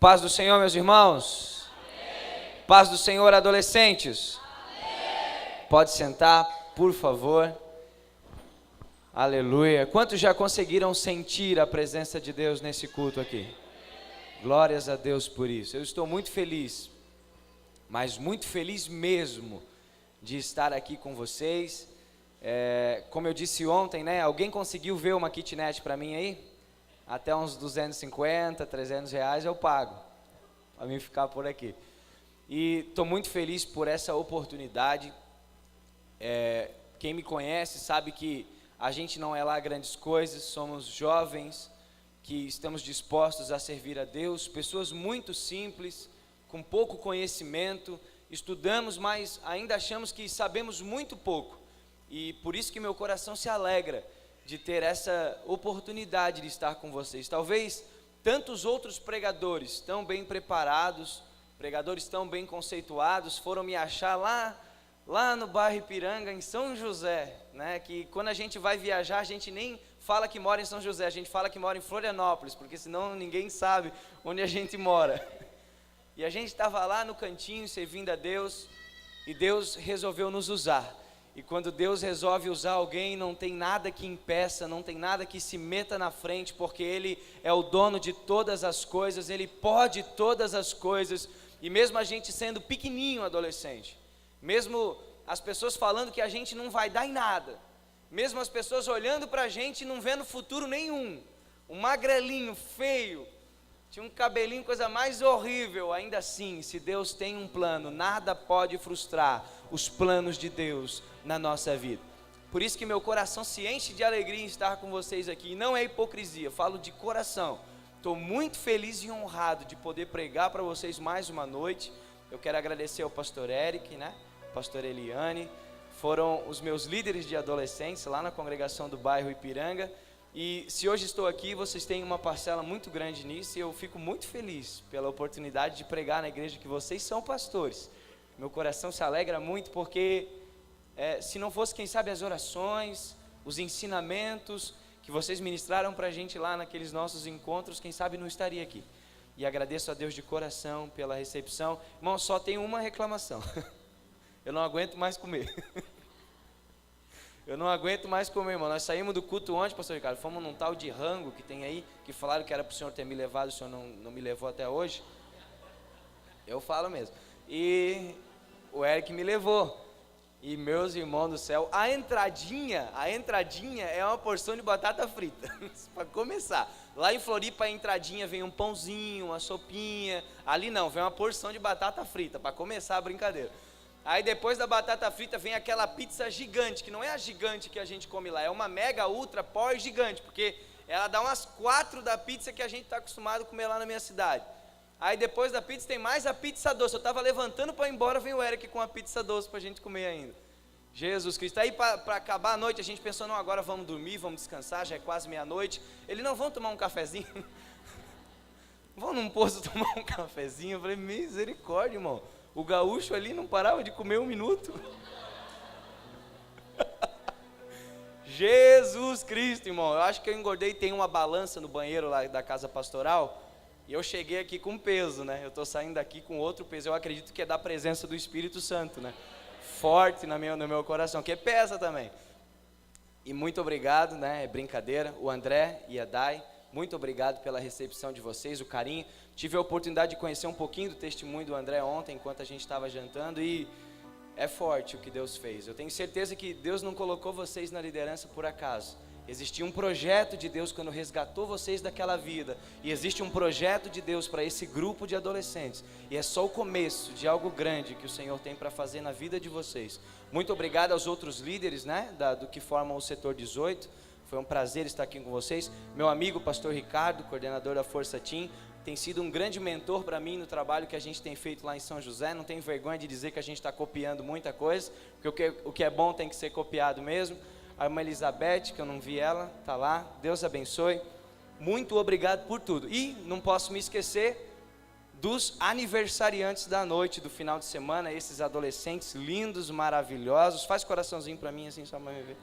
Paz do Senhor, meus irmãos. Amém. Paz do Senhor, adolescentes. Amém. Pode sentar, por favor. Aleluia. Quantos já conseguiram sentir a presença de Deus nesse culto aqui? Glórias a Deus por isso. Eu estou muito feliz, mas muito feliz mesmo de estar aqui com vocês. Como eu disse ontem, né? Alguém conseguiu ver uma kitnet para mim aí? Até uns 250, 300 reais eu pago, para mim ficar por aqui. E estou muito feliz por essa oportunidade. Quem me conhece sabe que a gente não é lá grandes coisas, somos jovens que estamos dispostos a servir a Deus, pessoas muito simples, com pouco conhecimento, estudamos, mas ainda achamos que sabemos muito pouco. E por isso que meu coração se alegra de ter essa oportunidade de estar com vocês. Talvez tantos outros pregadores tão bem preparados, pregadores tão bem conceituados, foram me achar lá no bairro Ipiranga, em São José, né? Que quando a gente vai viajar, a gente nem fala que mora em São José, a gente fala que mora em Florianópolis, porque senão ninguém sabe onde a gente mora. E a gente estava lá no cantinho, servindo a Deus, e Deus resolveu nos usar. E quando Deus resolve usar alguém, não tem nada que impeça, não tem nada que se meta na frente, porque Ele é o dono de todas as coisas, Ele pode todas as coisas. E mesmo a gente sendo pequenininho adolescente, mesmo as pessoas falando que a gente não vai dar em nada, mesmo as pessoas olhando para a gente e não vendo futuro nenhum, um magrelinho, feio, tinha um cabelinho, coisa mais horrível, ainda assim, se Deus tem um plano, nada pode frustrar os planos de Deus na nossa vida. Por isso que meu coração se enche de alegria em estar com vocês aqui, e não é hipocrisia, falo de coração. Estou muito feliz e honrado de poder pregar para vocês mais uma noite. Eu quero agradecer ao pastor Eric, né? Pastor Eliane, foram os meus líderes de adolescentes lá na congregação do bairro Ipiranga. E se hoje estou aqui, vocês têm uma parcela muito grande nisso, e eu fico muito feliz pela oportunidade de pregar na igreja que vocês são pastores. Meu coração se alegra muito, porque se não fosse, quem sabe, as orações, os ensinamentos que vocês ministraram para a gente lá naqueles nossos encontros, quem sabe não estaria aqui. E agradeço a Deus de coração pela recepção. Irmão, só tenho uma reclamação. Eu não aguento mais comer. Eu não aguento mais comer, irmão. Nós saímos do culto ontem, pastor Ricardo, fomos num tal de rango que tem aí, que falaram que era para o senhor ter me levado, o senhor não me levou até hoje. Eu falo mesmo. E o Eric me levou. E meus irmãos do céu, a entradinha é uma porção de batata frita, para começar. Lá em Floripa a entradinha vem um pãozinho, uma sopinha. Ali não, vem uma porção de batata frita, para começar a brincadeira. Aí depois da batata frita vem aquela pizza gigante, que não é a gigante que a gente come lá, é uma mega, ultra, power gigante, porque ela dá umas 4 da pizza que a gente está acostumado a comer lá na minha cidade. Aí depois da pizza tem mais a pizza doce, eu estava levantando para ir embora, vem o Eric com a pizza doce para a gente comer ainda. Jesus Cristo. Aí para acabar a noite a gente pensou, não, agora vamos dormir, vamos descansar, já é quase meia-noite. Eles não vão tomar um cafezinho? Vão num posto tomar um cafezinho? Eu falei, misericórdia, irmão. O gaúcho ali não parava de comer um minuto. Jesus Cristo, irmão. Eu acho que eu engordei, tem uma balança no banheiro lá da casa pastoral. E eu cheguei aqui com peso, né? Eu estou saindo daqui com outro peso. Eu acredito que é da presença do Espírito Santo, né? Forte no meu coração, que pesa também. E muito obrigado, né? É brincadeira. O André e a Dai, muito obrigado pela recepção de vocês, o carinho. Tive a oportunidade de conhecer um pouquinho do testemunho do André ontem, enquanto a gente estava jantando, e é forte o que Deus fez. Eu tenho certeza que Deus não colocou vocês na liderança por acaso. Existia um projeto de Deus quando resgatou vocês daquela vida, e existe um projeto de Deus para esse grupo de adolescentes, e é só o começo de algo grande que o Senhor tem para fazer na vida de vocês. Muito obrigado aos outros líderes, né, do que formam o setor 18, foi um prazer estar aqui com vocês. Meu amigo pastor Ricardo, coordenador da Força Team, tem sido um grande mentor para mim no trabalho que a gente tem feito lá em São José. Não tenho vergonha de dizer que a gente está copiando muita coisa, porque o que é bom tem que ser copiado mesmo. A irmã Elizabeth, que eu não vi ela, está lá, Deus abençoe. Muito obrigado por tudo. E não posso me esquecer dos aniversariantes da noite, do final de semana, esses adolescentes lindos, maravilhosos. Faz coraçãozinho para mim assim, só para me ver.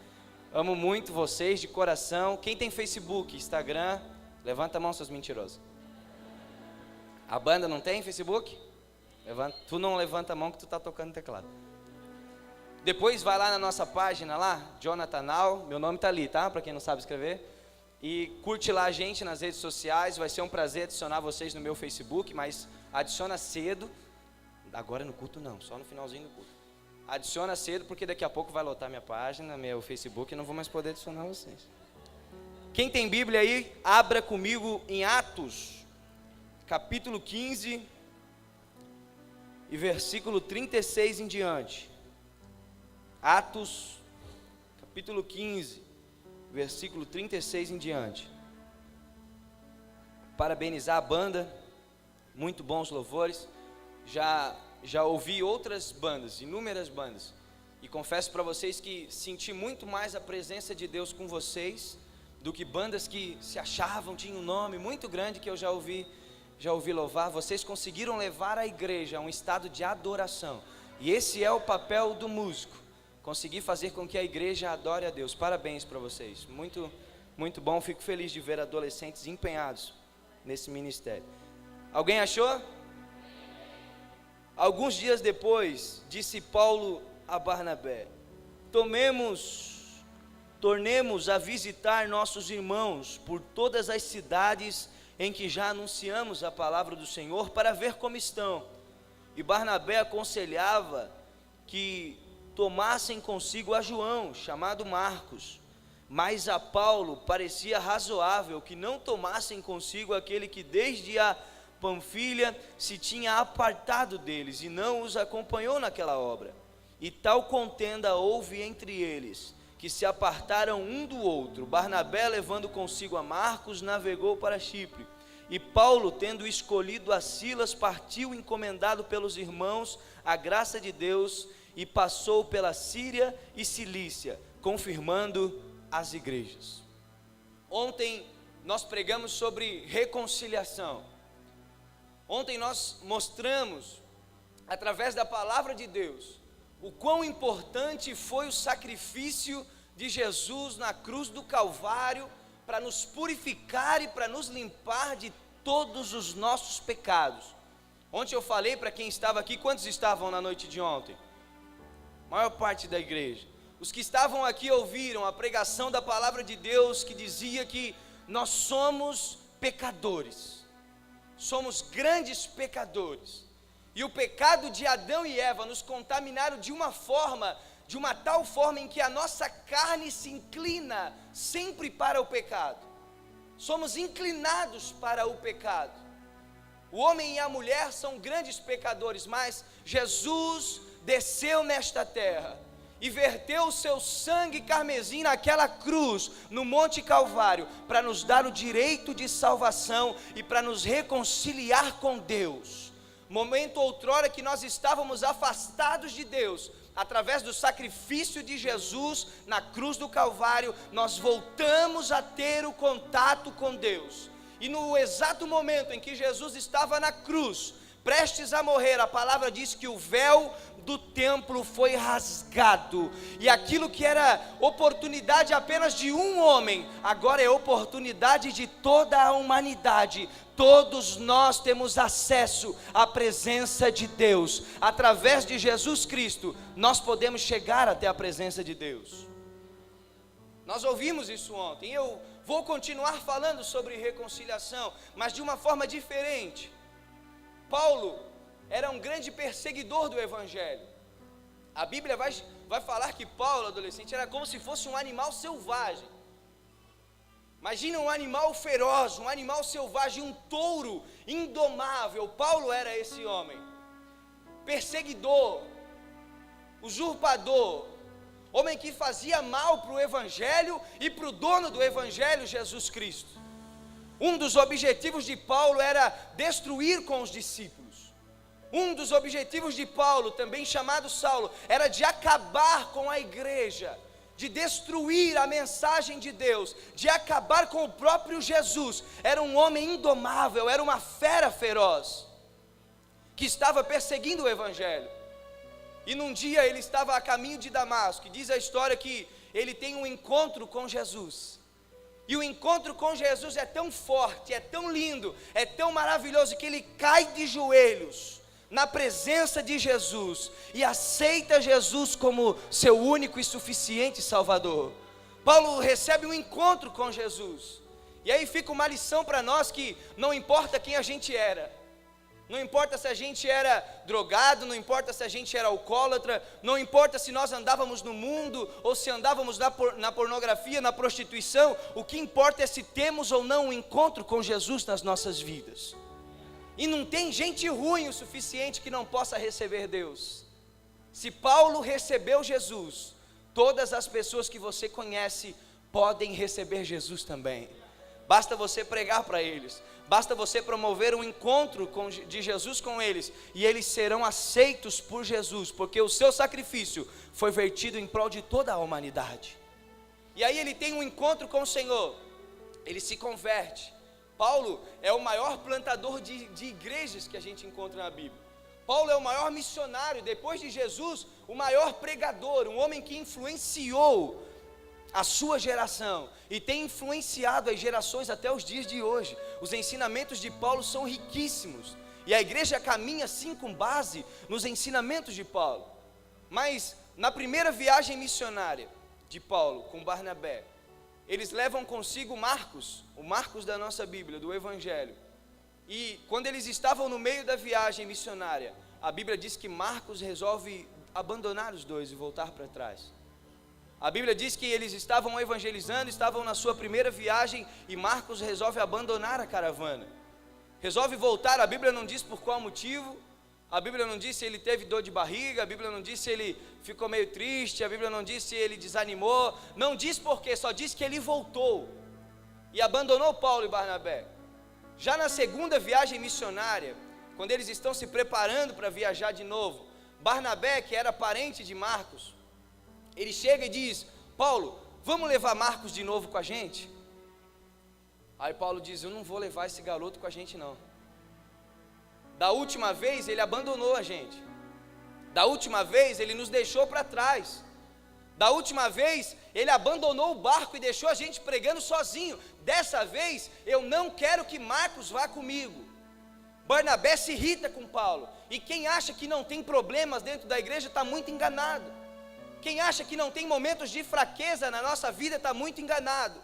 Amo muito vocês de coração. Quem tem Facebook, Instagram, levanta a mão, seus mentirosos. A banda não tem Facebook? Tu não levanta a mão que tu está tocando teclado. Depois vai lá na nossa página lá, Jonathan Nau, meu nome está ali, tá? Para quem não sabe escrever. E curte lá a gente nas redes sociais, vai ser um prazer adicionar vocês no meu Facebook, mas adiciona cedo. Agora no culto não, só no finalzinho do culto. Adiciona cedo porque daqui a pouco vai lotar minha página, meu Facebook, e não vou mais poder adicionar vocês. Quem tem Bíblia aí, abra comigo em Atos, capítulo 15 e versículo 36 em diante. Atos, capítulo 15, versículo 36 em diante. Parabenizar a banda, muito bons louvores. Já ouvi outras bandas, inúmeras bandas, e confesso para vocês que senti muito mais a presença de Deus com vocês do que bandas que se achavam, tinham um nome muito grande que eu já ouvi louvar. Vocês conseguiram levar a igreja a um estado de adoração, e esse é o papel do músico, conseguir fazer com que a igreja adore a Deus. Parabéns para vocês, muito, muito bom. Fico feliz de ver adolescentes empenhados nesse ministério. Alguém achou? Alguns dias depois, disse Paulo a Barnabé: tornemos a visitar nossos irmãos por todas as cidades em que já anunciamos a palavra do Senhor, para ver como estão. E Barnabé aconselhava que tomassem consigo a João, chamado Marcos, mas a Paulo parecia razoável que não tomassem consigo aquele que desde a Panfilha se tinha apartado deles e não os acompanhou naquela obra. E tal contenda houve entre eles, que se apartaram um do outro. Barnabé, levando consigo a Marcos, navegou para Chipre. E Paulo, tendo escolhido a Silas, partiu encomendado pelos irmãos à graça de Deus, e passou pela Síria e Cilícia, confirmando as igrejas. Ontem nós pregamos sobre reconciliação. Ontem nós mostramos, através da palavra de Deus, o quão importante foi o sacrifício de Jesus na cruz do Calvário, para nos purificar e para nos limpar de todos os nossos pecados. Ontem eu falei para quem estava aqui, quantos estavam na noite de ontem? A maior parte da igreja. Os que estavam aqui ouviram a pregação da palavra de Deus, que dizia que nós somos pecadores. Somos grandes pecadores, e o pecado de Adão e Eva nos contaminaram de uma tal forma em que a nossa carne se inclina sempre para o pecado. Somos inclinados para o pecado. O homem e a mulher são grandes pecadores, mas Jesus desceu nesta terra e verteu o seu sangue carmesim naquela cruz, no Monte Calvário, para nos dar o direito de salvação e para nos reconciliar com Deus. Momento outrora que nós estávamos afastados de Deus, através do sacrifício de Jesus na cruz do Calvário, nós voltamos a ter o contato com Deus. E no exato momento em que Jesus estava na cruz, prestes a morrer, a palavra diz que o véu do templo foi rasgado, e aquilo que era oportunidade apenas de um homem, agora é oportunidade de toda a humanidade. Todos nós temos acesso à presença de Deus, através de Jesus Cristo, nós podemos chegar até a presença de Deus. Nós ouvimos isso ontem, eu vou continuar falando sobre reconciliação, mas de uma forma diferente. Paulo era um grande perseguidor do Evangelho. A Bíblia vai falar que Paulo, adolescente, era como se fosse um animal selvagem. Imagina um animal feroz, um animal selvagem, um touro indomável. Paulo era esse homem, perseguidor, usurpador, homem que fazia mal para o Evangelho e para o dono do Evangelho, Jesus Cristo. Um dos objetivos de Paulo era destruir com os discípulos. Um dos objetivos de Paulo, também chamado Saulo, era de acabar com a igreja, de destruir a mensagem de Deus, de acabar com o próprio Jesus. Era um homem indomável, era uma fera feroz, que estava perseguindo o Evangelho. E num dia ele estava a caminho de Damasco, e diz a história que ele tem um encontro com Jesus. E o encontro com Jesus é tão forte, é tão lindo, é tão maravilhoso, que ele cai de joelhos na presença de Jesus e aceita Jesus como seu único e suficiente Salvador. Paulo recebe um encontro com Jesus, e aí fica uma lição para nós, que não importa quem a gente era, não importa se a gente era drogado, não importa se a gente era alcoólatra, não importa se nós andávamos no mundo, ou se andávamos na pornografia, na prostituição, o que importa é se temos ou não um encontro com Jesus nas nossas vidas. E não tem gente ruim o suficiente que não possa receber Deus. Se Paulo recebeu Jesus, todas as pessoas que você conhece podem receber Jesus também. Basta você pregar para eles, basta você promover um encontro de Jesus com eles, e eles serão aceitos por Jesus, porque o seu sacrifício foi vertido em prol de toda a humanidade. E aí ele tem um encontro com o Senhor, ele se converte. Paulo é o maior plantador de igrejas que a gente encontra na Bíblia. Paulo é o maior missionário, depois de Jesus, o maior pregador, um homem que influenciou a sua geração, e tem influenciado as gerações até os dias de hoje. Os ensinamentos de Paulo são riquíssimos, e a igreja caminha sim com base nos ensinamentos de Paulo. Mas na primeira viagem missionária de Paulo com Barnabé, eles levam consigo Marcos, o Marcos da nossa Bíblia, do Evangelho. E quando eles estavam no meio da viagem missionária, a Bíblia diz que Marcos resolve abandonar os dois e voltar para trás. A Bíblia diz que eles estavam evangelizando, estavam na sua primeira viagem, e Marcos resolve abandonar a caravana, resolve voltar. A Bíblia não diz por qual motivo, a Bíblia não diz se ele teve dor de barriga, a Bíblia não diz se ele ficou meio triste, a Bíblia não diz se ele desanimou, não diz porquê, só diz que ele voltou e abandonou Paulo e Barnabé. Já na segunda viagem missionária, quando eles estão se preparando para viajar de novo, Barnabé, que era parente de Marcos, ele chega e diz: Paulo, vamos levar Marcos de novo com a gente? Aí Paulo diz: eu não vou levar esse garoto com a gente não. Da última vez ele abandonou a gente, da última vez ele nos deixou para trás, da última vez ele abandonou o barco e deixou a gente pregando sozinho. Dessa vez eu não quero que Marcos vá comigo. Barnabé se irrita com Paulo, e quem acha que não tem problemas dentro da igreja está muito enganado. Quem acha que não tem momentos de fraqueza na nossa vida está muito enganado.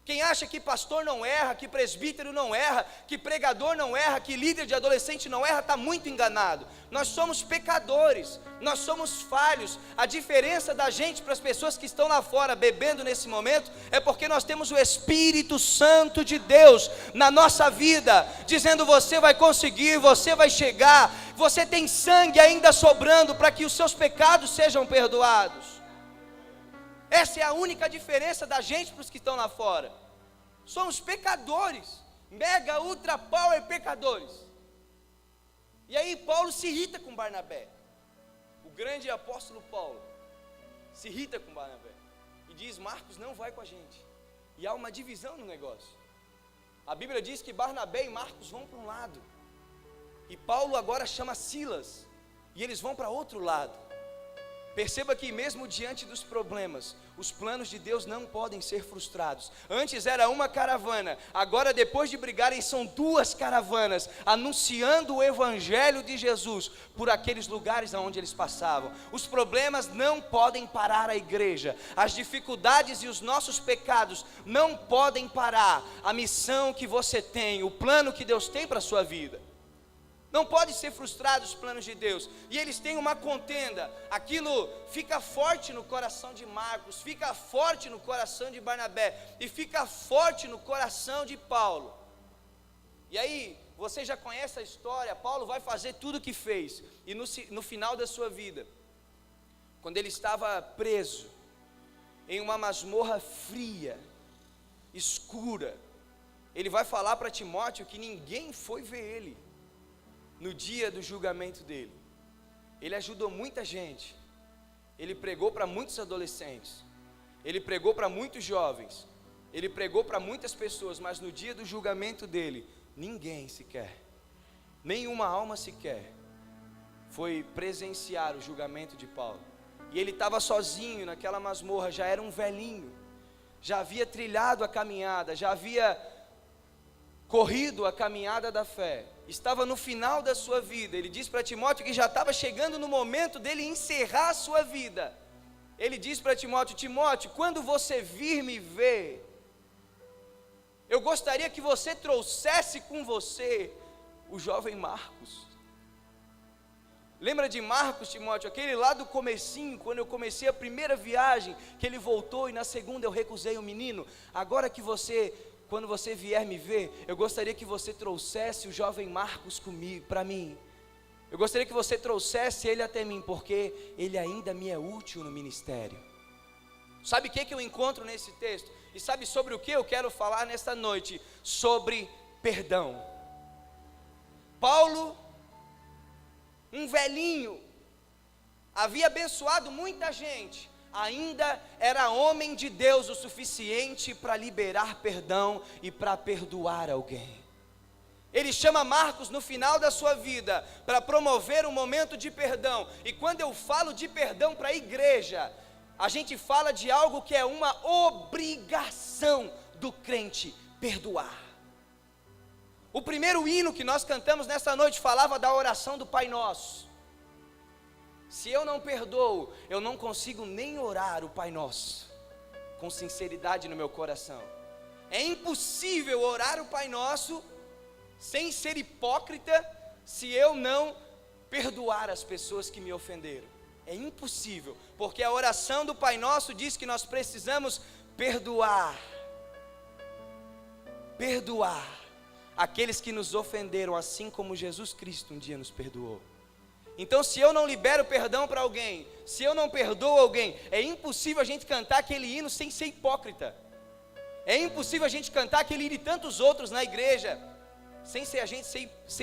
Quem acha que pastor não erra, que presbítero não erra, que pregador não erra, que líder de adolescente não erra, está muito enganado. Nós somos pecadores, nós somos falhos. A diferença da gente para as pessoas que estão lá fora bebendo nesse momento é porque nós temos o Espírito Santo de Deus na nossa vida, dizendo: você vai conseguir, você vai chegar, você tem sangue ainda sobrando para que os seus pecados sejam perdoados. Essa é a única diferença da gente para os que estão lá fora. Somos pecadores, mega, ultra, power pecadores. E aí Paulo se irrita com Barnabé. O grande apóstolo Paulo se irrita com Barnabé e diz: Marcos não vai com a gente. E há uma divisão no negócio. A Bíblia diz que Barnabé e Marcos vão para um lado, e Paulo agora chama Silas, e eles vão para outro lado. Perceba que mesmo diante dos problemas, os planos de Deus não podem ser frustrados. Antes era uma caravana, agora depois de brigarem são duas caravanas, anunciando o Evangelho de Jesus por aqueles lugares aonde eles passavam. Os problemas não podem parar a igreja, as dificuldades e os nossos pecados não podem parar a missão que você tem, o plano que Deus tem para a sua vida. Não pode ser frustrado os planos de Deus. E eles têm uma contenda. Aquilo fica forte no coração de Marcos, fica forte no coração de Barnabé, e fica forte no coração de Paulo. E aí, você já conhece a história. Paulo vai fazer tudo o que fez, e no final da sua vida, quando ele estava preso em uma masmorra fria, escura, ele vai falar para Timóteo que ninguém foi ver ele no dia do julgamento dele. Ele ajudou muita gente, ele pregou para muitos adolescentes, ele pregou para muitos jovens, ele pregou para muitas pessoas, mas no dia do julgamento dele, ninguém sequer, nenhuma alma sequer, foi presenciar o julgamento de Paulo. E ele estava sozinho naquela masmorra, já era um velhinho, já havia trilhado a caminhada, já havia corrido a caminhada da fé, estava no final da sua vida. Ele diz para Timóteo que já estava chegando no momento dele encerrar a sua vida. Ele diz para Timóteo: Timóteo, quando você vir me ver, eu gostaria que você trouxesse com você o jovem Marcos. Lembra de Marcos, Timóteo? Aquele lá do comecinho, quando eu comecei a primeira viagem, que ele voltou e na segunda eu recusei o menino. Agora que quando você vier me ver, eu gostaria que você trouxesse o jovem Marcos comigo, para mim. Eu gostaria que você trouxesse ele até mim, porque ele ainda me é útil no ministério. Sabe o que eu encontro nesse texto? E sabe sobre o que eu quero falar nesta noite? Sobre perdão. Paulo, um velhinho, havia abençoado muita gente, ainda era homem de Deus o suficiente para liberar perdão e para perdoar alguém. Ele chama Marcos no final da sua vida para promover um momento de perdão. E quando eu falo de perdão para a igreja, a gente fala de algo que é uma obrigação do crente: perdoar. O primeiro hino que nós cantamos nessa noite falava da oração do Pai Nosso. Se eu não perdoo, eu não consigo nem orar o Pai Nosso com sinceridade no meu coração. É impossível orar o Pai Nosso sem ser hipócrita, se eu não perdoar as pessoas que me ofenderam. É impossível, porque a oração do Pai Nosso diz que nós precisamos perdoar aqueles que nos ofenderam, assim como Jesus Cristo um dia nos perdoou. Então, se eu não libero perdão para alguém, se eu não perdoo alguém, é impossível a gente cantar aquele hino sem ser hipócrita. É impossível a gente cantar aquele hino e tantos outros na igreja sem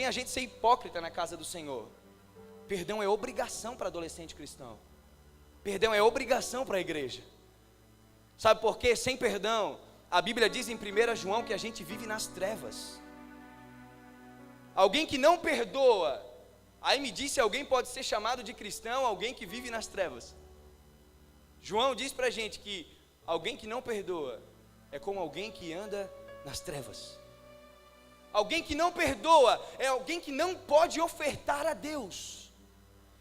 a gente ser hipócrita na casa do Senhor. Perdão é obrigação para adolescente cristão. Perdão é obrigação para a igreja. Sabe por quê? Sem perdão, a Bíblia diz em 1 João que a gente vive nas trevas. Alguém que não perdoa, aí me diz se alguém pode ser chamado de cristão, alguém que vive nas trevas. João diz para a gente que alguém que não perdoa é como alguém que anda nas trevas. Alguém que não perdoa é alguém que não pode ofertar a Deus.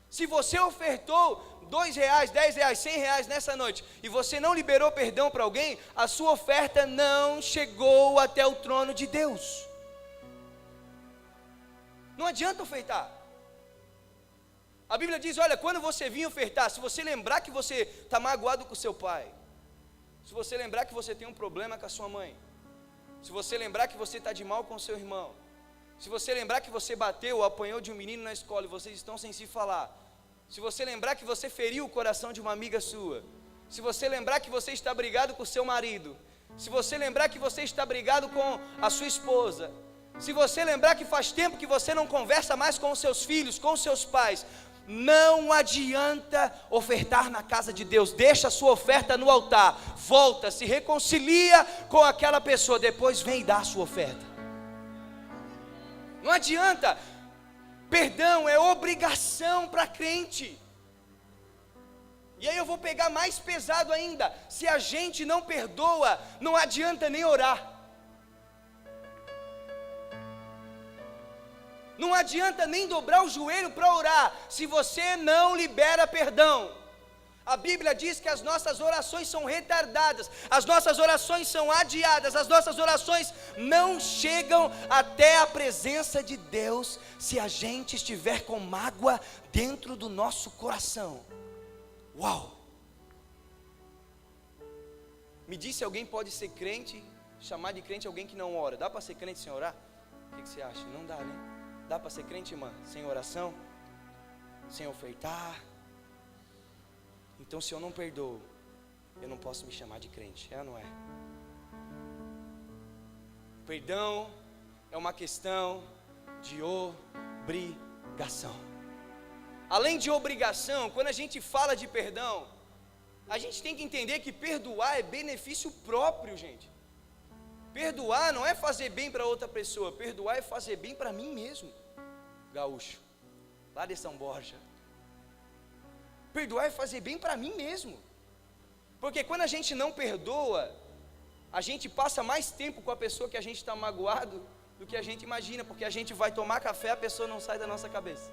Se você ofertou R$2, R$10, R$100 nessa noite, e você não liberou perdão para alguém, a sua oferta não chegou até o trono de Deus. Não adianta ofertar. A Bíblia diz: olha, quando você vir ofertar, se você lembrar que você está magoado com seu pai, se você lembrar que você tem um problema com a sua mãe, se você lembrar que você está de mal com o seu irmão, se você lembrar que você bateu ou apanhou de um menino na escola e vocês estão sem se falar, se você lembrar que você feriu o coração de uma amiga sua, se você lembrar que você está brigado com o seu marido, se você lembrar que você está brigado com a sua esposa, se você lembrar que faz tempo que você não conversa mais com os seus filhos, com os seus pais, não adianta ofertar na casa de Deus. Deixa a sua oferta no altar, volta, se reconcilia com aquela pessoa, depois vem e dá a sua oferta. Não adianta. Perdão é obrigação para crente. E aí eu vou pegar mais pesado ainda: se a gente não perdoa, não adianta nem orar. Não adianta nem dobrar o joelho para orar, se você não libera perdão. A Bíblia diz que as nossas orações são retardadas, as nossas orações são adiadas, as nossas orações não chegam até a presença de Deus, se a gente estiver com mágoa dentro do nosso coração. Uau! Me diz se alguém pode ser crente, chamar de crente alguém que não ora. Dá para ser crente sem orar? O que você acha? Não dá, né? Dá para ser crente, irmã, sem oração, sem ofertar? Então, se eu não perdoo, eu não posso me chamar de crente, é ou não é? Perdão é uma questão de obrigação. Além de obrigação, quando a gente fala de perdão, a gente tem que entender que perdoar é benefício próprio, gente. Perdoar não é fazer bem para outra pessoa, perdoar é fazer bem para mim mesmo. Gaúcho, lá de São Borja. Perdoar é fazer bem para mim mesmo. Porque quando a gente não perdoa, a gente passa mais tempo com a pessoa que a gente está magoado do que a gente imagina, porque a gente vai tomar café, a pessoa não sai da nossa cabeça.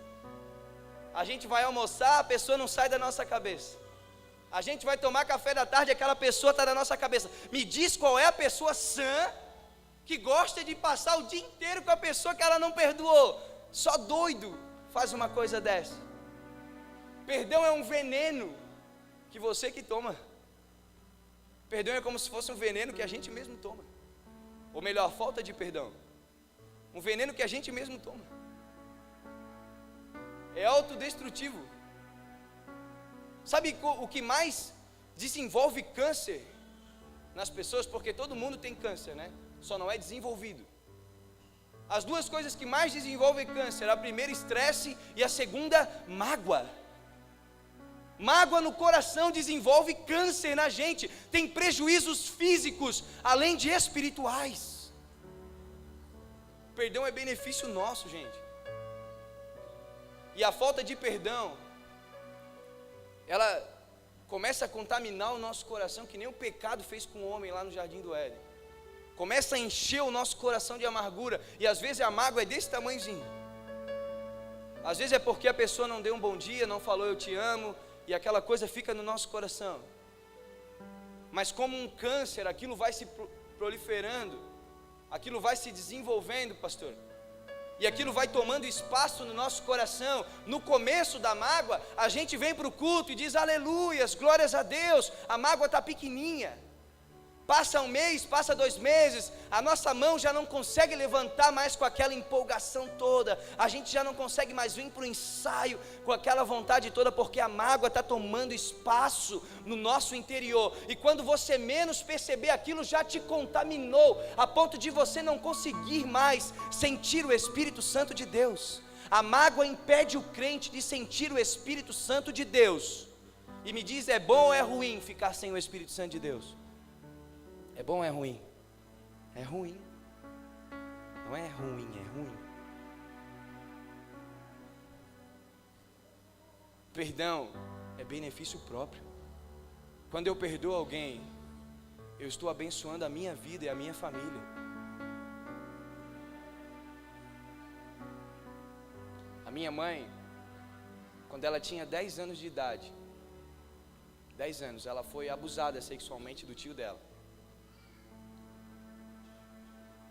A gente vai almoçar, a pessoa não sai da nossa cabeça. A gente vai tomar café da tarde, aquela pessoa está na nossa cabeça. Me diz qual é a pessoa sã que gosta de passar o dia inteiro com a pessoa que ela não perdoou. Só doido faz uma coisa dessa. Perdão é um veneno que você que toma. Perdão é como se fosse um veneno que a gente mesmo toma. Ou melhor, falta de perdão. Um veneno que a gente mesmo toma. É autodestrutivo. Sabe o que mais desenvolve câncer nas pessoas? Porque todo mundo tem câncer, né? Só não é desenvolvido. As duas coisas que mais desenvolvem câncer, a primeira, estresse, e a segunda, mágoa. Mágoa no coração desenvolve câncer na gente. Tem prejuízos físicos, além de espirituais. Perdão é benefício nosso, gente. E a falta de perdão, ela começa a contaminar o nosso coração, que nem o pecado fez com o homem lá no Jardim do Éden. Começa a encher o nosso coração de amargura, e às vezes a mágoa é desse tamanhozinho. Às vezes é porque a pessoa não deu um bom dia, não falou eu te amo, e aquela coisa fica no nosso coração. Mas como um câncer, aquilo vai se proliferando, aquilo vai se desenvolvendo, pastor. E aquilo vai tomando espaço no nosso coração. No começo da mágoa, a gente vem para o culto e diz aleluias, glórias a Deus. A mágoa está pequenininha. Passa um mês, passa 2 meses, a nossa mão já não consegue levantar mais com aquela empolgação toda. A gente já não consegue mais vir para o ensaio com aquela vontade toda, porque a mágoa está tomando espaço no nosso interior. E quando você menos perceber, aquilo já te contaminou, a ponto de você não conseguir mais sentir o Espírito Santo de Deus. A mágoa impede o crente de sentir o Espírito Santo de Deus. E me diz, é bom ou é ruim ficar sem o Espírito Santo de Deus? É bom ou é ruim? É ruim. Não é ruim, é ruim. Perdão é benefício próprio. Quando eu perdoo alguém, eu estou abençoando a minha vida e a minha família. A minha mãe, quando ela tinha 10 anos de idade, 10 anos, ela foi abusada sexualmente do tio dela.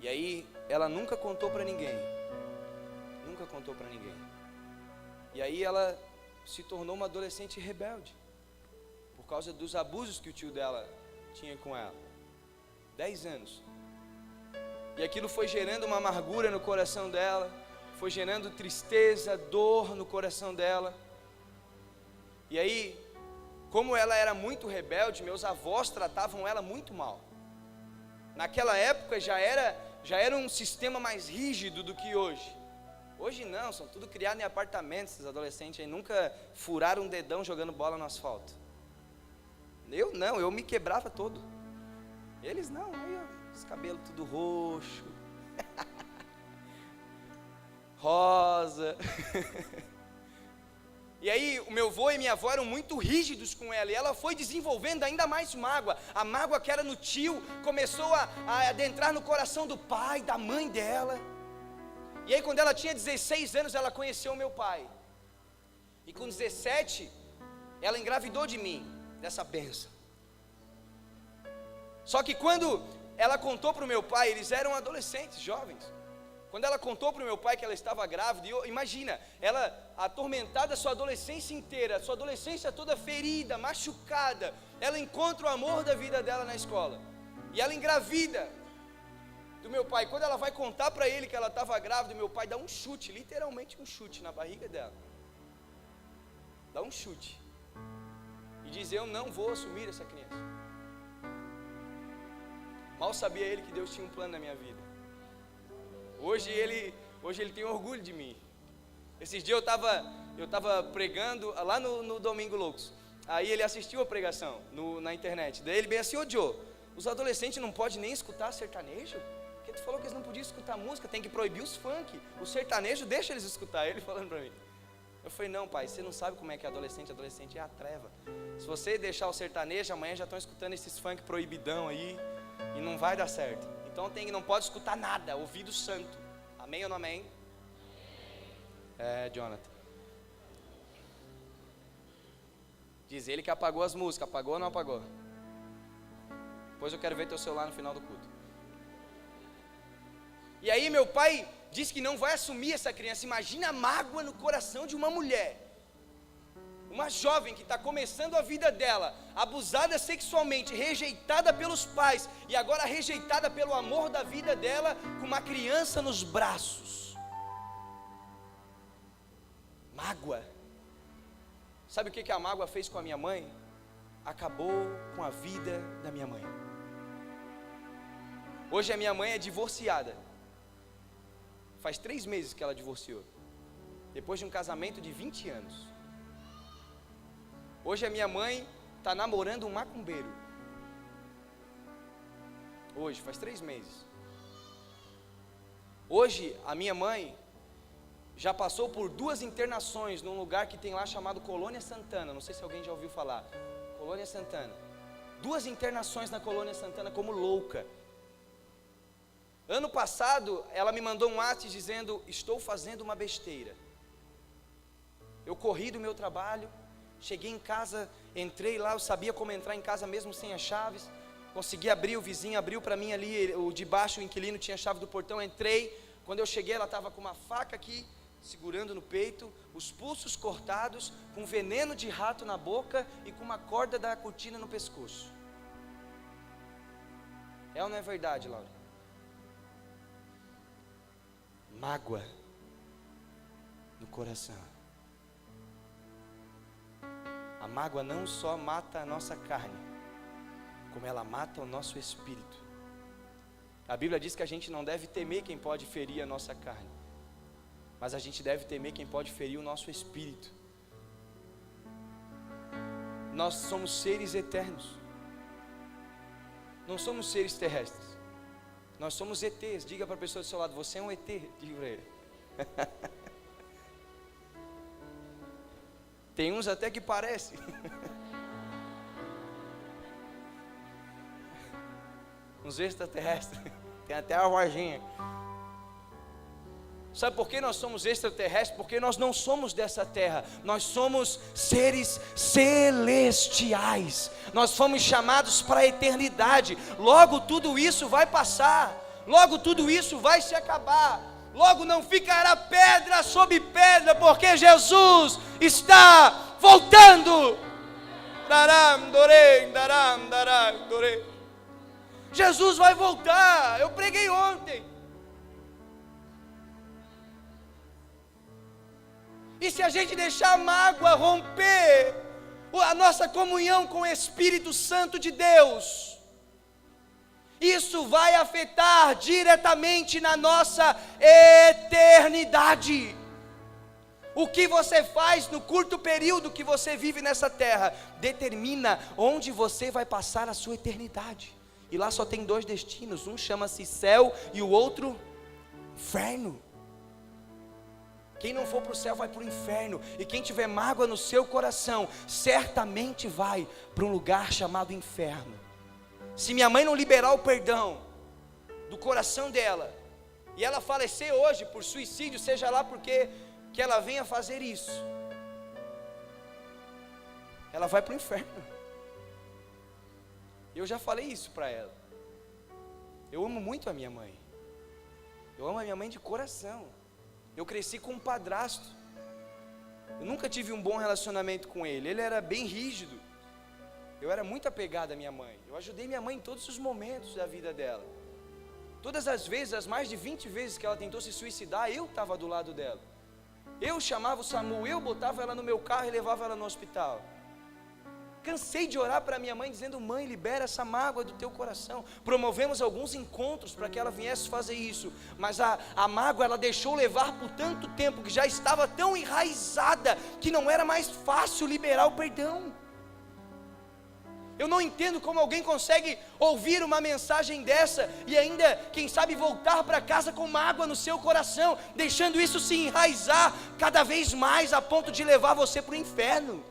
E aí, ela nunca contou para ninguém. Nunca contou para ninguém. E aí ela se tornou uma adolescente rebelde, por causa dos abusos que o tio dela tinha com ela. 10 anos. E aquilo foi gerando uma amargura no coração dela, foi gerando tristeza, dor no coração dela. E aí, como ela era muito rebelde, meus avós tratavam ela muito mal. Naquela época já era um sistema mais rígido do que hoje. Hoje não, são tudo criado em apartamentos, esses adolescentes aí nunca furaram um dedão jogando bola no asfalto. Eu não, eu me quebrava todo. Eles não, aí ó, os cabelos tudo roxo, rosa. E aí o meu avô e minha avó eram muito rígidos com ela, e ela foi desenvolvendo ainda mais mágoa. A mágoa que era no tio começou a adentrar no coração do pai, da mãe dela. E aí quando ela tinha 16 anos, ela conheceu o meu pai. E com 17, ela engravidou de mim, dessa bênção. Só que quando ela contou para o meu pai, eles eram adolescentes, jovens. Quando ela contou para o meu pai que ela estava grávida, imagina, ela atormentada a sua adolescência inteira, sua adolescência toda ferida, machucada, ela encontra o amor da vida dela na escola, e ela engravida do meu pai. Quando ela vai contar para ele que ela estava grávida, o meu pai dá um chute, literalmente um chute na barriga dela, dá um chute, e diz, eu não vou assumir essa criança. Mal sabia ele que Deus tinha um plano na minha vida. Hoje ele tem orgulho de mim. Esses dias eu estava pregando lá no Domingo Loucos. Aí ele assistiu a pregação na internet. Daí ele bem assim, ô Joe, os adolescentes não podem nem escutar sertanejo? Porque tu falou que eles não podiam escutar música, tem que proibir os funk. O sertanejo deixa eles escutar, ele falando para mim. Eu falei, não pai, você não sabe como é que é adolescente é a treva. Se você deixar o sertanejo, amanhã já estão escutando esses funk proibidão aí. e não vai dar certo. Então não pode escutar nada, ouvido santo. Amém ou não amém? Jonathan. Diz ele que apagou as músicas, apagou ou não apagou? Depois eu quero ver teu celular no final do culto. E aí meu pai disse que não vai assumir essa criança. Imagina a mágoa no coração de uma mulher, uma jovem que está começando a vida dela, abusada sexualmente, rejeitada pelos pais, e agora rejeitada pelo amor da vida dela, com uma criança nos braços. Mágoa. Sabe o que a mágoa fez com a minha mãe? Acabou com a vida da minha mãe. Hoje a minha mãe é divorciada. Faz 3 meses que ela divorciou, depois de um casamento de 20 anos. Hoje a minha mãe está namorando um macumbeiro. Hoje, faz 3 meses. Hoje a minha mãe já passou por 2 internações num lugar que tem lá chamado Colônia Santana. Não sei se alguém já ouviu falar. Colônia Santana. 2 internações na Colônia Santana como louca. Ano passado, ela me mandou um WhatsApp dizendo: estou fazendo uma besteira. Eu corri do meu trabalho, cheguei em casa, entrei lá, eu sabia como entrar em casa mesmo sem as chaves. Consegui abrir, o vizinho abriu para mim ali, o de baixo, o inquilino tinha a chave do portão, entrei. Quando eu cheguei, ela estava com uma faca aqui, segurando no peito, os pulsos cortados, com veneno de rato na boca e com uma corda da cortina no pescoço. É ou não é verdade, Laura? Mágoa no coração. A mágoa não só mata a nossa carne, como ela mata o nosso espírito. A Bíblia diz que a gente não deve temer quem pode ferir a nossa carne, mas a gente deve temer quem pode ferir o nosso espírito. Nós somos seres eternos, não somos seres terrestres. Nós somos ETs. Diga para a pessoa do seu lado: você é um ET. Diga para ele. Tem uns até que parecem. Uns extraterrestres. Tem até a vozinha. Sabe por que nós somos extraterrestres? Porque nós não somos dessa terra. Nós somos seres celestiais. Nós fomos chamados para a eternidade. Logo tudo isso vai passar. Logo tudo isso vai se acabar. Logo não ficará pedra sobre pedra, porque Jesus está voltando. Jesus vai voltar. Eu preguei ontem. E se a gente deixar a mágoa romper a nossa comunhão com o Espírito Santo de Deus, isso vai afetar diretamente na nossa eternidade. O que você faz no curto período que você vive nessa terra determina onde você vai passar a sua eternidade. E lá só tem 2 destinos, um chama-se céu e o outro inferno. Quem não for para o céu vai para o inferno. E quem tiver mágoa no seu coração certamente vai para um lugar chamado inferno. Se minha mãe não liberar o perdão do coração dela, e ela falecer hoje por suicídio, seja lá porque que ela venha fazer isso, ela vai para o inferno. Eu já falei isso para ela. Eu amo muito a minha mãe. Eu amo a minha mãe de coração. Eu cresci com um padrasto. Eu nunca tive um bom relacionamento com ele. Ele era bem rígido. Eu era muito apegado à minha mãe. Eu ajudei minha mãe em todos os momentos da vida dela. Todas as vezes, as mais de 20 vezes que ela tentou se suicidar, eu estava do lado dela. Eu chamava o SAMU, eu botava ela no meu carro e levava ela no hospital. Cansei de orar para minha mãe dizendo: mãe, libera essa mágoa do teu coração. Promovemos alguns encontros para que ela viesse fazer isso, mas a mágoa ela deixou levar por tanto tempo, que já estava tão enraizada, que não era mais fácil liberar o perdão. Eu não entendo como alguém consegue ouvir uma mensagem dessa e ainda, quem sabe, voltar para casa com mágoa no seu coração, deixando isso se enraizar cada vez mais a ponto de levar você para o inferno.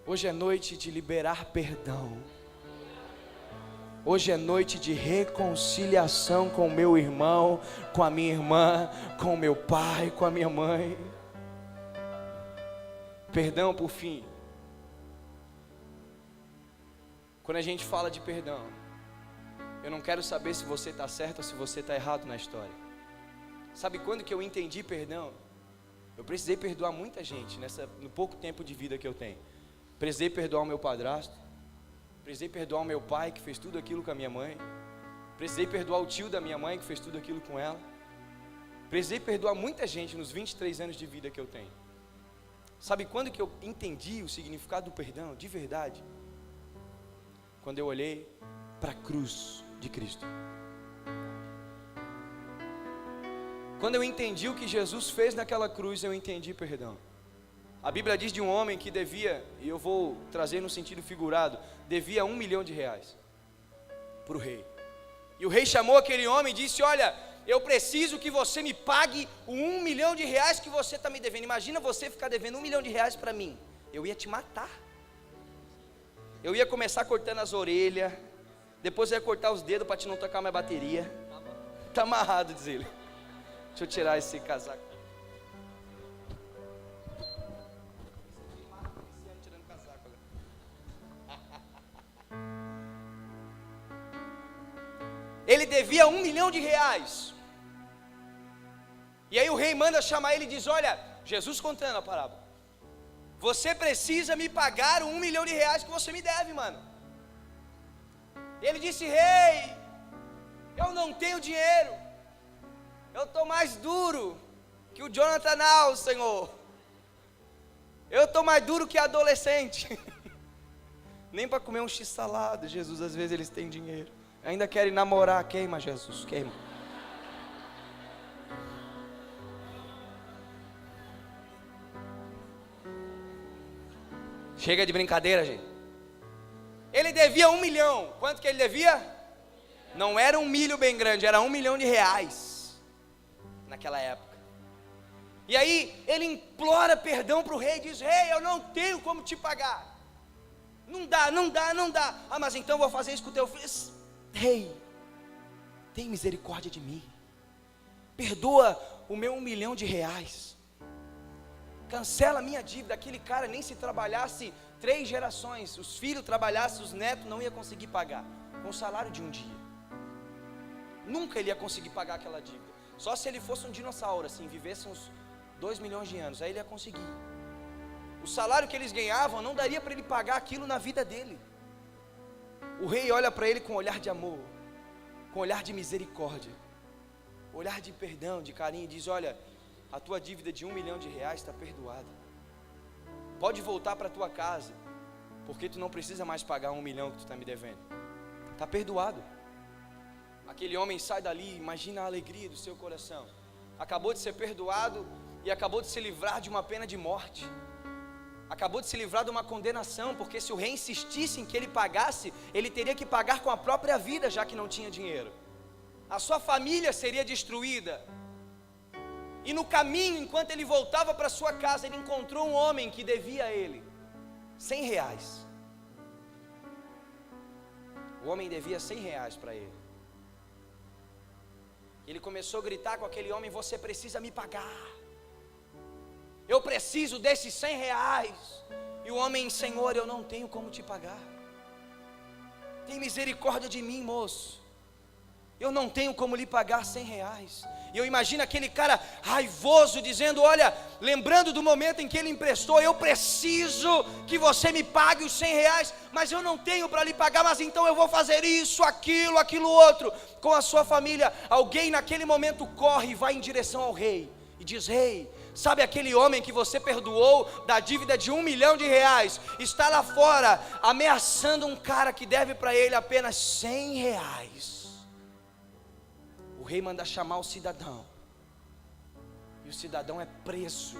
Hoje é noite de liberar perdão. Hoje é noite de reconciliação com o meu irmão, com a minha irmã, com o meu pai, com a minha mãe. Perdão, por fim. Quando a gente fala de perdão, eu não quero saber se você está certo ou se você está errado na história. Sabe quando que eu entendi perdão? Eu precisei perdoar muita gente no pouco tempo de vida que eu tenho. Precisei perdoar o meu padrasto. Precisei perdoar o meu pai que fez tudo aquilo com a minha mãe. Precisei perdoar o tio da minha mãe que fez tudo aquilo com ela. Precisei perdoar muita gente nos 23 anos de vida que eu tenho. Sabe quando que eu entendi o significado do perdão, de verdade? Quando eu olhei para a cruz de Cristo. Quando eu entendi o que Jesus fez naquela cruz, eu entendi perdão. A Bíblia diz de um homem que devia, e eu vou trazer no sentido figurado, devia R$1 milhão para o rei. E o rei chamou aquele homem e disse: olha, eu preciso que você me pague o R$1 milhão que você está me devendo. Imagina você ficar devendo R$1 milhão para mim. Eu ia te matar. Eu ia começar cortando as orelhas, depois eu ia cortar os dedos para te não tocar minha bateria. Está amarrado, diz ele. Deixa eu tirar esse casaco. Ele devia R$1 milhão. E aí o rei manda chamar ele e diz: olha, Jesus contando a parábola, você precisa me pagar o R$1 milhão que você me deve, mano. Ele disse: rei, eu não tenho dinheiro. Eu estou mais duro que o Jonathan Now, Senhor. Eu estou mais duro que adolescente. Nem para comer um x-salada, Jesus, às vezes eles têm dinheiro. Ainda querem namorar. Queima, Jesus, queima. Chega de brincadeira, gente. Ele devia R$1 milhão. Quanto que ele devia? Não era 1 milho bem grande, era R$1 milhão naquela época. E aí ele implora perdão para o rei, diz: rei, eu não tenho como te pagar. Não dá. Ah, mas então eu vou fazer isso com o teu filho. Rei, tem misericórdia de mim. Perdoa o meu R$1 milhão. Cancela a minha dívida. Aquele cara, nem se trabalhasse 3 gerações, os filhos trabalhassem, os netos não iam conseguir pagar, com o salário de um dia. Nunca ele ia conseguir pagar aquela dívida. Só se ele fosse um dinossauro, assim, vivesse uns 2 milhões de anos, aí ele ia conseguir. O salário que eles ganhavam não daria para ele pagar aquilo na vida dele. O rei olha para ele com um olhar de amor, com um olhar de misericórdia, olhar de perdão, de carinho, e diz: olha, a tua dívida de R$1 milhão está perdoada. Pode voltar para a tua casa, porque tu não precisa mais pagar 1 milhão que tu está me devendo. Está perdoado. Aquele homem sai dali, imagina a alegria do seu coração. Acabou de ser perdoado e acabou de se livrar de uma pena de morte. Acabou de se livrar de uma condenação, porque se o rei insistisse em que ele pagasse, ele teria que pagar com a própria vida, já que não tinha dinheiro. A sua família seria destruída. E no caminho, enquanto ele voltava para sua casa, ele encontrou um homem que devia a ele R$100. O homem devia R$100 para ele. Ele começou a gritar com aquele homem: você precisa me pagar. Eu preciso desses R$100. E o homem: Senhor, eu não tenho como te pagar. Tem misericórdia de mim, moço. Eu não tenho como lhe pagar R$100. E eu imagino aquele cara raivoso dizendo: olha, lembrando do momento em que ele emprestou, eu preciso que você me pague os R$100, mas eu não tenho para lhe pagar, mas então eu vou fazer isso, aquilo outro, com a sua família. Alguém naquele momento corre e vai em direção ao rei, e diz: rei, sabe aquele homem que você perdoou da dívida de R$1 milhão? Está lá fora, ameaçando um cara que deve para ele apenas R$100. O rei manda chamar o cidadão, e o cidadão é preso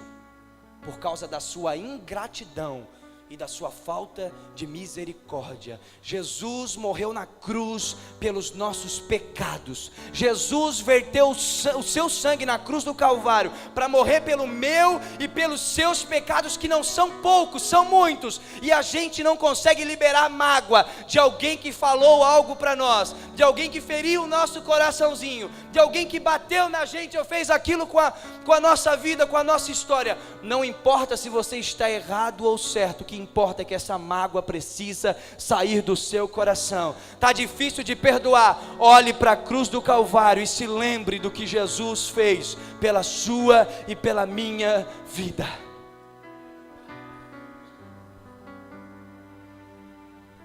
por causa da sua ingratidão e da sua falta de misericórdia. Jesus morreu na cruz pelos nossos pecados. Jesus verteu o seu sangue na cruz do Calvário para morrer pelo meu e pelos seus pecados, que não são poucos, são muitos. E a gente não consegue liberar mágoa de alguém que falou algo para nós, de alguém que feriu o nosso coraçãozinho, de alguém que bateu na gente ou fez aquilo com a nossa vida, com a nossa história. Não importa se você está errado ou certo, o que importa é que essa mágoa precisa sair do seu coração. Está difícil de perdoar? Olhe para a cruz do Calvário e se lembre do que Jesus fez pela sua e pela minha vida.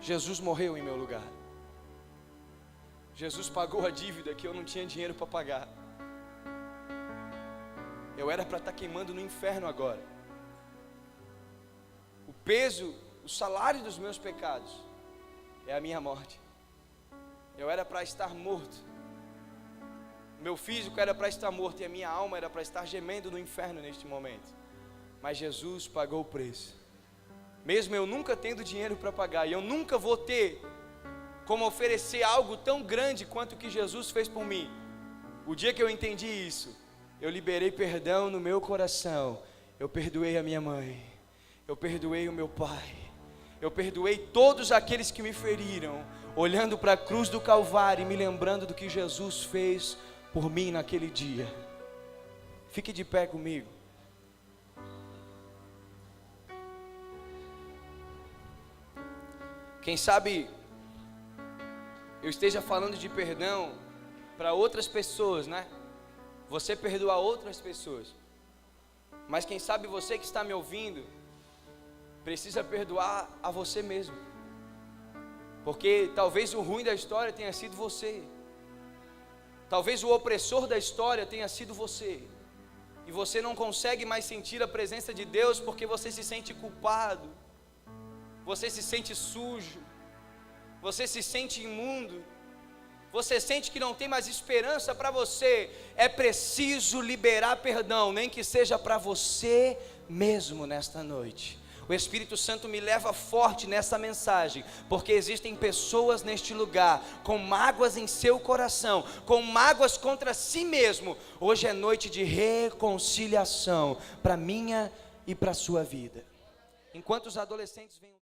Jesus morreu em meu lugar. Jesus pagou a dívida que eu não tinha dinheiro para pagar. Eu era para estar queimando no inferno agora. O peso, o salário dos meus pecados é a minha morte. Eu era para estar morto. Meu físico era para estar morto e a minha alma era para estar gemendo no inferno neste momento. Mas Jesus pagou o preço. Mesmo eu nunca tendo dinheiro para pagar, e eu nunca vou ter como oferecer algo tão grande quanto o que Jesus fez por mim. O dia que eu entendi isso, eu liberei perdão no meu coração. Eu perdoei a minha mãe, eu perdoei o meu pai, eu perdoei todos aqueles que me feriram, olhando para a cruz do Calvário e me lembrando do que Jesus fez por mim naquele dia. Fique de pé comigo. Quem sabe eu esteja falando de perdão para outras pessoas, né? Você perdoar outras pessoas. Mas quem sabe você que está me ouvindo precisa perdoar a você mesmo. Porque talvez o ruim da história tenha sido você. Talvez o opressor da história tenha sido você. E você não consegue mais sentir a presença de Deus porque você se sente culpado. Você se sente sujo. Você se sente imundo. Você sente que não tem mais esperança para você. É preciso liberar perdão, nem que seja para você mesmo nesta noite. O Espírito Santo me leva forte nessa mensagem, porque existem pessoas neste lugar com mágoas em seu coração, com mágoas contra si mesmo. Hoje é noite de reconciliação para minha e para a sua vida. Enquanto os adolescentes vêm